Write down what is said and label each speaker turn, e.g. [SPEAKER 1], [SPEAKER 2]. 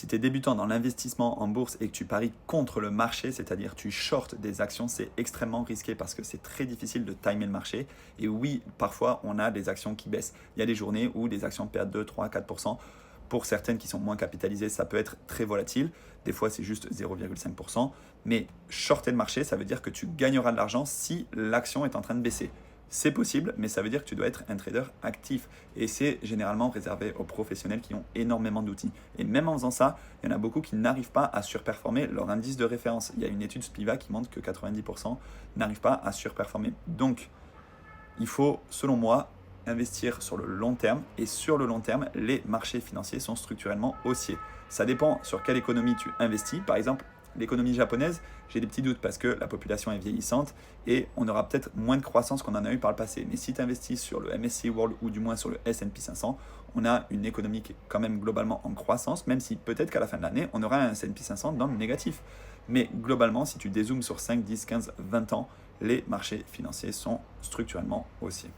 [SPEAKER 1] Si tu es débutant dans l'investissement en bourse et que tu paries contre le marché, c'est-à-dire tu shortes des actions, c'est extrêmement risqué parce que c'est très difficile de timer le marché. Et oui, parfois, on a des actions qui baissent. Il y a des journées où des actions perdent 2, 3, 4%. Pour certaines qui sont moins capitalisées, ça peut être très volatile. Des fois, c'est juste 0,5%. Mais shorter le marché, ça veut dire que tu gagneras de l'argent si l'action est en train de baisser. C'est possible, mais ça veut dire que tu dois être un trader actif. Et c'est généralement réservé aux professionnels qui ont énormément d'outils. Et même en faisant ça, il y en a beaucoup qui n'arrivent pas à surperformer leur indice de référence. Il y a une étude Spiva qui montre que 90% n'arrivent pas à surperformer. Donc, il faut, selon moi, investir sur le long terme. Et sur le long terme, les marchés financiers sont structurellement haussiers. Ça dépend sur quelle économie tu investis. Par exemple, l'économie japonaise, j'ai des petits doutes parce que la population est vieillissante et on aura peut-être moins de croissance qu'on en a eu par le passé. Mais si tu investis sur le MSCI World ou du moins sur le S&P 500, on a une économie qui est quand même globalement en croissance, même si peut-être qu'à la fin de l'année, on aura un S&P 500 dans le négatif. Mais globalement, si tu dézoomes sur 5, 10, 15, 20 ans, les marchés financiers sont structurellement haussiers.